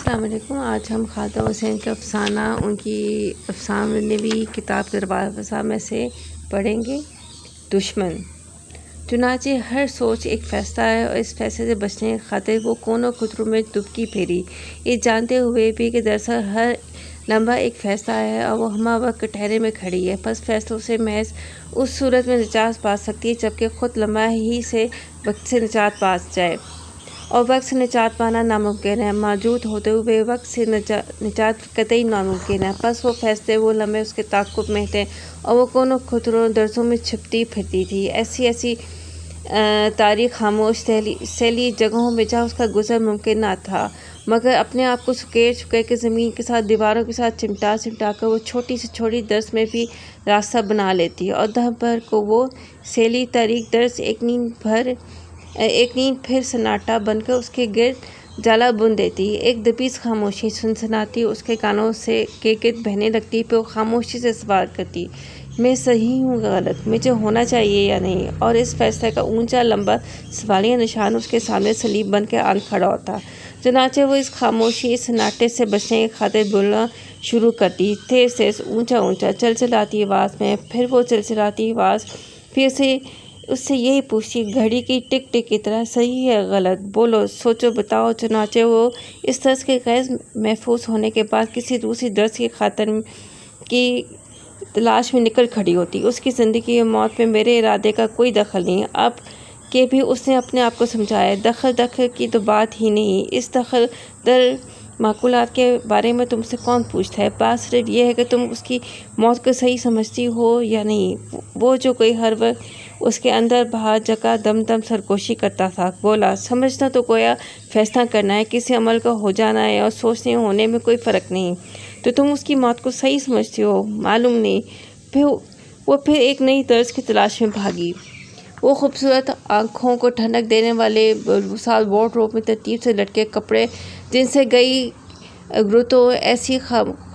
السلام علیکم۔ آج ہم خالدہ حسین کا افسانہ ان کی افسانہ نوی کتاب دروازہ میں سے پڑھیں گے۔ دشمن۔ چنانچہ ہر سوچ ایک فیصلہ ہے اور اس فیصلے سے بچنے کی خاطر وہ کونوں خطروں میں ڈبکی پھیری، یہ جانتے ہوئے بھی کہ دراصل ہر لمحہ ایک فیصلہ ہے اور وہ ہمہ وقت کٹہرے میں کھڑی ہے۔ پس فیصلوں سے محض اس صورت میں نجات پا سکتی ہے جبکہ خود لمحہ ہی سے وقت سے نجات پا جائے، اور وقت سے نجات پانا ناممکن ہے۔ موجود ہوتے ہوئے وقت سے نجات قطعی ناممکن ہے۔ پس وہ فیصلے، وہ لمحے اس کے تعاقب میں تھے اور وہ کونوں خطروں درزوں میں چھپتی پھرتی تھی۔ ایسی تاریخ خاموش سیلی جگہوں میں جہاں اس کا گزر ممکن نہ تھا، مگر اپنے آپ کو سکیڑ کہ زمین کے ساتھ دیواروں کے ساتھ چمٹا کر وہ چھوٹی سے چھوٹی درز میں بھی راستہ بنا لیتی، اور دم بھر کو وہ سیلی تاریخ درز ایک نیند پھر سناٹا بن کر اس کے گرد جالا بن دیتی۔ ایک دبیز خاموشی سنسناتی اس کے کانوں کے گرد بہنے لگتی، پھر وہ خاموشی سے سوال کرتی، میں صحیح ہوں یا غلط، مجھے ہونا چاہیے یا نہیں؟ اور اس فیصلے کا اونچا لمبا سوالیہ نشان اس کے سامنے صلیب بن کے آن کھڑا ہوتا۔ چنانچہ وہ اس خاموشی، اس سناٹے سے بچنے کی خاطر بولنا شروع کرتی، تیز اونچا چلچلاتی آواز میں۔ پھر وہ چلچلاتی آواز پھر اس سے یہی پوچھتی، گھڑی کی ٹک ٹک کی طرح، صحیح ہے غلط، بولو، سوچو، بتاؤ۔ چنانچہ وہ اس درس کے غیر محفوظ ہونے کے بعد کسی دوسری درس کی خاطر کی تلاش میں نکل کھڑی ہوتی۔ اس کی زندگی اور موت میں میرے ارادے کا کوئی دخل نہیں۔ اب کہ بھی اس نے اپنے آپ کو سمجھایا، دخل کی تو بات ہی نہیں، اس دخل در معقولات کے بارے میں تم سے کون پوچھتا ہے؟ بات صرف یہ ہے کہ تم اس کی موت کو صحیح سمجھتی ہو یا نہیں۔ وہ جو کوئی ہر وقت اس کے اندر باہر جگہ دم سرگوشی کرتا تھا، بولا، سمجھنا تو گویا فیصلہ کرنا ہے، کسی عمل کا ہو جانا ہے، اور سوچنے ہونے میں کوئی فرق نہیں۔ تو تم اس کی موت کو صحیح سمجھتی ہو؟ معلوم نہیں۔ وہ پھر ایک نئی طرز کی تلاش میں بھاگی۔ وہ خوبصورت آنکھوں کو ٹھنڈک دینے والے وسال وارڈروب میں ترتیب سے لٹکے کپڑے، جن سے گئی رتوں ایسی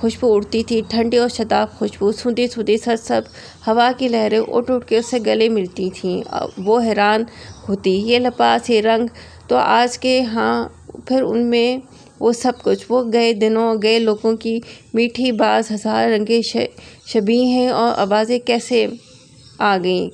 خوشبو اڑتی تھی، ٹھنڈی اور شاداب خوشبو، سوندھی سرسبز ہوا کی لہریں اٹھ کے اس سے گلے ملتی تھیں۔ وہ حیران ہوتی، یہ لباس، یہ رنگ تو آج کے ہاں، پھر ان میں وہ سب کچھ، وہ گئے دنوں اور گئے لوگوں کی میٹھی باز ہزار رنگیں شبیہیں اور آوازیں کیسے آ گئیں؟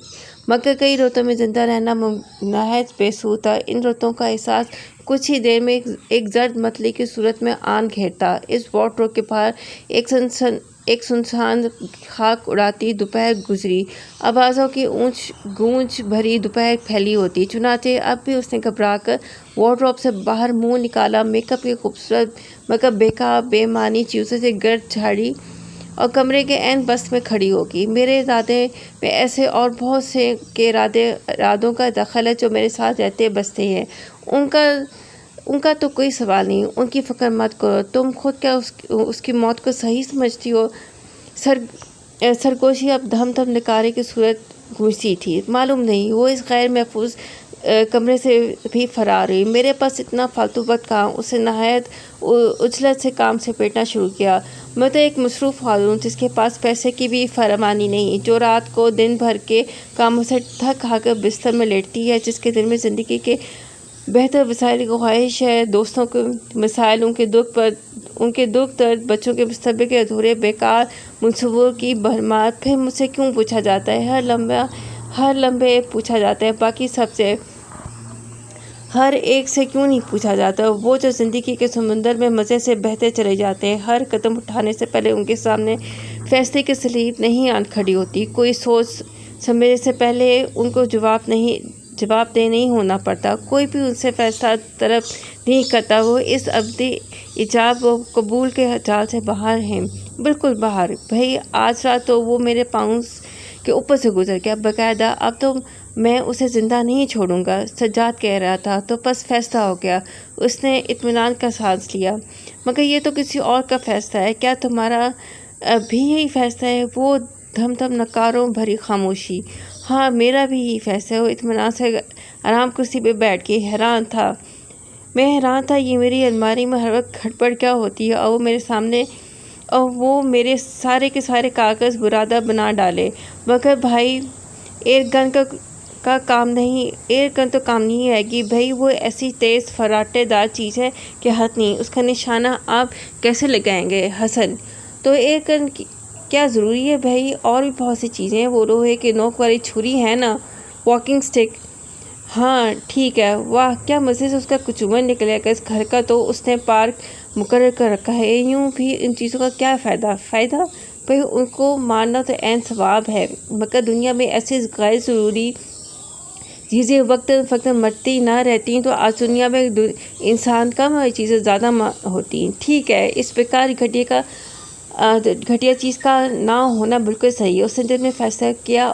مگر کئی رتوں میں زندہ رہنا نہایت بے سود تھا۔ ان رتوں کا احساس کچھ ہی دیر میں ایک زرد متلی کی صورت میں آن گھیرتا۔ اس وارڈروب کے باہر ایک سنسان خاک اڑاتی دوپہر گزری، آوازوں کی گونج بھری دوپہر پھیلی ہوتی۔ چنانچہ اب بھی اس نے گھبرا کر وارڈروب سے باہر منہ نکالا، میک اپ کی خوبصورت مگر بیکار بے معنی چیزوں سے گرد جھاڑی، اور کمرے کے عین وسط میں کھڑی ہوگی۔ میرے ارادے میں ایسے اور بہت سے کے ارادوں کا دخل ہے جو میرے ساتھ رہتے بستے ہیں، ان کا تو کوئی سوال نہیں، ان کی فکر مت کرو۔ تم خود کیا اس کی موت کو صحیح سمجھتی ہو؟ سرگوشی اب دھم نکارے کی صورت گونجتی تھی۔ معلوم نہیں۔ وہ اس غیر محفوظ کمرے سے بھی فرار ہوئی۔ میرے پاس اتنا فالتو وقت کہاں؟ اس نے نہایت عجلت سے کام سمیٹنا شروع کیا۔ میں تو ایک مصروف خاتون جس کے پاس پیسے کی بھی فراوانی نہیں، جو رات کو دن بھر کے کاموں سے تھک ہار کر بستر میں لیٹتی ہے، جس کے دل میں زندگی کے بہتر وسائل کی خواہش ہے، دوستوں کے مسائل، ان کے دکھ درد، بچوں کے مستقبل کے ادھورے بیکار منصوبوں کی بھرمار۔ پھر مجھ سے کیوں پوچھا جاتا ہے؟ ہر لمحے پوچھا جاتا ہے، باقی سب سے، ہر ایک سے کیوں نہیں پوچھا جاتا؟ وہ جو زندگی کے سمندر میں مزے سے بہتے چلے جاتے ہیں، ہر قدم اٹھانے سے پہلے ان کے سامنے فیصلے کی صلیب نہیں آن کھڑی ہوتی، کوئی سوچ سمجھنے سے پہلے ان کو جواب دہ نہیں ہونا پڑتا، کوئی بھی ان سے فیصلہ طلب نہیں کرتا، وہ اس ابدی ایجاب و قبول کے جال سے باہر ہیں، بالکل باہر۔ بھئی آج رات تو وہ میرے پاؤں کے اوپر سے گزر گیا، باقاعدہ۔ اب تو میں اسے زندہ نہیں چھوڑوں گا، سجاد کہہ رہا تھا۔ تو بس فیصلہ ہو گیا۔ اس نے اطمینان کا سانس لیا۔ مگر یہ تو کسی اور کا فیصلہ ہے، کیا تمہارا بھی یہی فیصلہ ہے؟ وہ دھم نکاروں بھری خاموشی۔ ہاں، میرا بھی یہی فیصلہ ہے۔ وہ اطمینان سے آرام کرسی پہ بیٹھ گئی۔ میں حیران تھا، یہ میری الماری میں ہر وقت گھڑبڑ کیا ہوتی ہے، اور وہ میرے سارے کے سارے کاغذ برآمد بنا ڈالے۔ مگر بھائی ایرگن کا کا کام نہیں، ایئر گن تو کام نہیں آئے گی بھائی، وہ ایسی تیز فراٹے دار چیز ہے کہ حد نہیں، اس کا نشانہ آپ کیسے لگائیں گے حسن؟ تو ایئر گن کیا ضروری ہے بھائی، اور بھی بہت سی چیزیں ہیں، وہ لوہے کی نوک والی چھری ہے نا، واکنگ سٹک، ہاں ٹھیک ہے، واہ کیا مزے سے اس کا کچومر نکلے گا، اس گھر کا تو اس نے پارک مقرر کر رکھا ہے، یوں بھی ان چیزوں کا کیا فائدہ بھائی، ان کو مارنا تو عین ثواب ہے، مگر دنیا میں ایسی غیر ضروری چیزیں وقت مرتی نہ رہتی ہیں، تو آج دنیا میں انسان کم چیزیں زیادہ ہوتی ہیں، ٹھیک ہے، اس بیکار گھٹیا چیز کا نہ ہونا بالکل صحیح ہے، اس نے دل میں فیصلہ کیا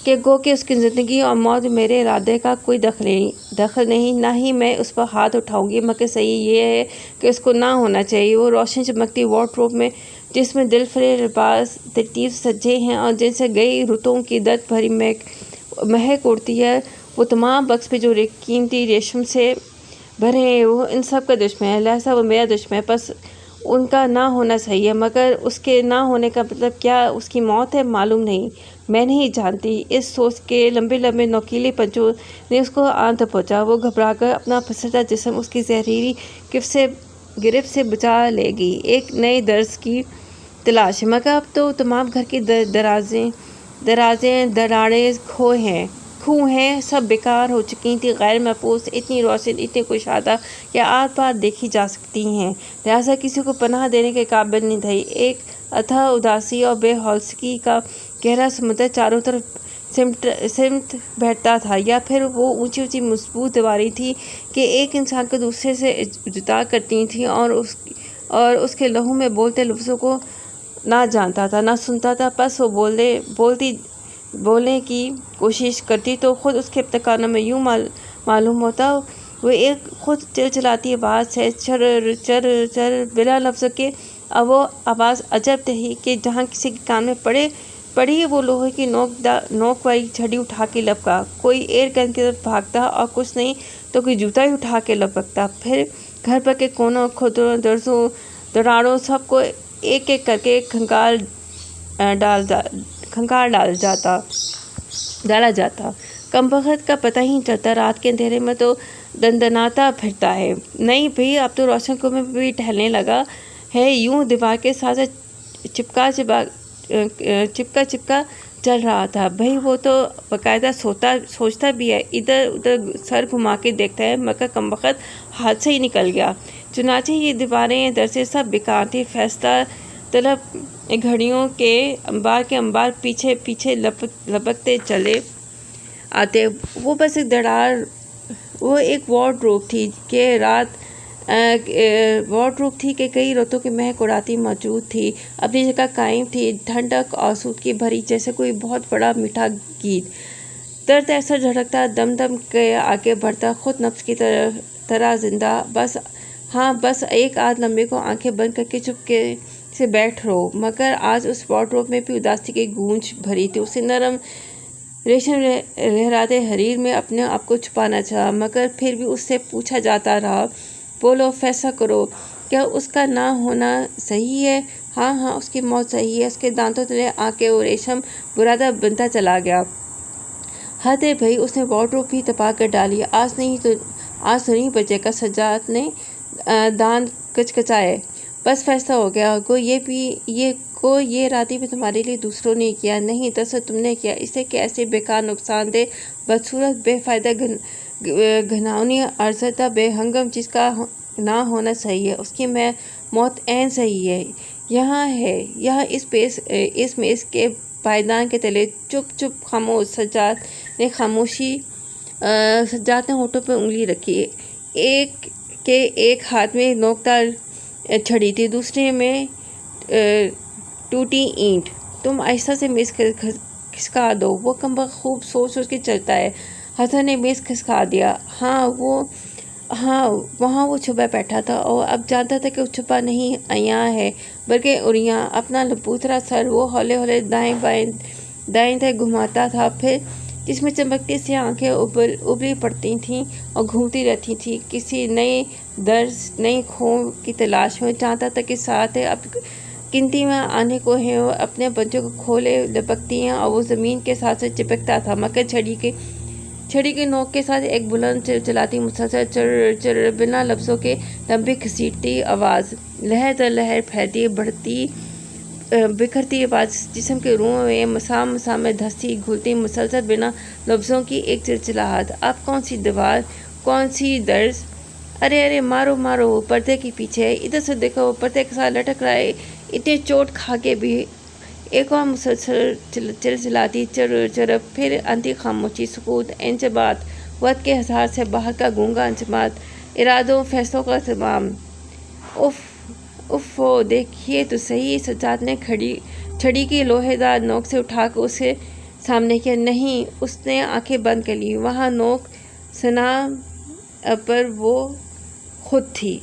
کہ گو کہ اس کی زندگی اور موت میرے ارادے کا کوئی دخل نہیں، نہ ہی میں اس پر ہاتھ اٹھاؤں گی، مگر صحیح یہ ہے کہ اس کو نہ ہونا چاہیے۔ وہ روشن چمکتی وارڈروب میں جس میں دل فریب لباس ترتیب سجے ہیں اور جن سے گئی رتوں کی درد بھری مہک اڑتی ہے، وہ تمام بکس پہ جو قیمتی ریشم سے بھرے ہیں، وہ ان سب کا دشمن ہے، لہٰذا وہ میرا دشمن ہے، بس ان کا نہ ہونا صحیح ہے، مگر اس کے نہ ہونے کا مطلب کیا اس کی موت ہے؟ معلوم نہیں، میں نہیں جانتی۔ اس سوچ کے لمبے نوکیلے پنجوں نے اس کو آنت پہنچا، وہ گھبرا کر اپنا پھسلتا جسم اس کی زہریلی گرفت سے بچا لے گی، ایک نئے درس کی تلاش ہے، مگر اب تو تمام گھر کی دراڑیں کھو ہیں، سب بیکار ہو چکی تھیں، غیر محفوظ، اتنی روشن، اتنی کشادہ کہ آر پار دیکھی جا سکتی ہیں، لہٰذا کسی کو پناہ دینے کے قابل نہیں تھی۔ ایک اتھاہ اداسی اور بے حوصلگی کا گہرا سمندر چاروں طرف سمت بیٹھتا تھا، یا پھر وہ اونچی مضبوط دیواریں تھیں کہ ایک انسان کو دوسرے سے جدا کرتی تھیں، اور اس کے لہو میں بولتے لفظوں کو نہ جانتا تھا نہ سنتا تھا، بس وہ بولنے کی کوشش کرتی تو خود اس کے کانوں میں یوں معلوم ہوتا، وہ ایک خود چلچلاتی آواز ہے، چر بلا لفظوں کے، اب وہ آواز عجب تھی کہ جہاں کسی کے کان میں پڑی وہ لوہے کی نوک والی چھڑی اٹھا کے لپکا، کوئی ایئر گن کی طرف بھاگتا اور کچھ نہیں تو کوئی جوتا ہی اٹھا کے لپکتا، پھر گھر پر کے کونوں، کھدروں، دراڑوں سب کو ایک ایک کر کے کھنگال ڈالا جاتا، کمبخت کا پتہ ہی چلتا، رات کے اندھیرے میں تو دندناتا پھرتا ہے، نہیں بھئی اب تو روشن کنویں میں بھی ٹہلنے لگا ہے، یوں دیوار کے ساتھ چپکا چل رہا تھا، بھئی وہ تو باقاعدہ سوچتا بھی ہے، ادھر ادھر سر گھما کے دیکھتا ہے، مگر کمبخت ہاتھ سے ہی نکل گیا، چنانچہ یہ دیواریں درسے سب بیکار تھیں، فیصلہ طلب گھڑیوں کے انبار پیچھے لپکتے چلے آتے، وہ بس ایک وہ ایک وارڈروب تھی کہ کئی رتوں کی مہک اڑاتی موجود تھی، اپنی جگہ قائم تھی، ٹھنڈک اور آسودگی بھری، جیسے کوئی بہت بڑا میٹھا گیت، درد ایسا دھڑکتا، دم کے آگے بڑھتا، خود نفس کی طرح زندہ، بس ایک آدھ لمحے کو آنکھیں بند کر کے چپکے سے بیٹھ رہو، مگر آج اس وارڈروب میں بھی اداسی کی گونج بھری تھی، اسے نرم ریشم لہراتے حریر میں اپنے آپ کو چھپانا چاہا، مگر پھر بھی اس سے پوچھا جاتا رہا، بولو، فیصلہ کرو، کیا اس کا نہ ہونا صحیح ہے؟ ہاں، اس کی موت صحیح ہے، اس کے دانتوں تلے آ کے وہ ریشم برادہ بنتا چلا گیا، حد ہے بھئی، اس نے وارڈروب بھی تباہ کر ڈالی، آج تو نہیں بچے گا، سجاد نے دانت کچکچائے، بس فیصلہ ہو گیا، یہ ارادے بھی تمہارے لیے دوسروں نے کیا، نہیں دراصل تم نے کیا، اسے کہ ایسے بیکار، نقصان دہ، بدصورت، بے فائدہ، گھناؤنی، ارزدہ، بے ہنگم چیز کا نہ ہونا صحیح ہے، اس کی موت عین صحیح ہے، یہاں اس میز کے پائیدان کے تلے چپ خاموش، سجاد نے ہونٹوں پہ انگلی رکھی، ایک ہاتھ میں نوکدار چھڑی تھی، دوسرے میں ٹوٹی اینٹ، تم آہستہ سے میز کھسکا دو، وہ کمبخت خوب سوچ کے چلتا ہے، حسن نے میز کھسکا دیا، وہاں وہ چھپا بیٹھا تھا، اور اب جانتا تھا کہ وہ چھپا نہیں عیاں ہے، بلکہ عریاں، اپنا لبوترا سر وہ ہولے دائیں دائیں گھماتا تھا، پھر جس میں چمکتی سی آنکھیں ابلی پڑتی تھیں اور گھومتی رہتی تھیں، کسی نئے درس، نئی کھو کی تلاش میں، جانتا تھا کہ ساتھ ہے، اب گنتی میں آنے کو ہیں، اپنے پنجوں کو کھولے لپکتی ہیں، اور وہ زمین کے ساتھ چپکتا تھا، مگر چھڑی کے چھڑی کی نوک کے ساتھ ایک بلند چلاتی مسلسل چر بنا لفظوں کے لمبی گھسیٹتی آواز، لہر در لہر پھیلتی بڑھتی بکھرتی آواز جسم کے روحوں میں مسام مسام میں دھستی گھلتی مسلسل بنا لفظوں کی ایک چلچلاہٹ۔ آپ کون سی دیوار، کون سی درز، ارے ارے مارو مارو، وہ پردے کے پیچھے ہے، ادھر سے دیکھو وہ پردے کے ساتھ لٹک رہا ہے، اتنی چوٹ کھا کے بھی۔ ایک اور مسلسل چلچلاتی چر پھر انتی خاموشی، سکوت، انضباط، وقت کے ہزار سے باہر کا گونگا انضباط، ارادوں فیصلوں کا تمام۔ اف دیکھیے تو صحیح، سجاد نے چھڑی کی لوہے دار نوک سے اٹھا کر اسے سامنے کیا۔ نہیں، اس نے آنکھیں بند کر لیں، وہاں نوک سنا پر وہ خود تھی۔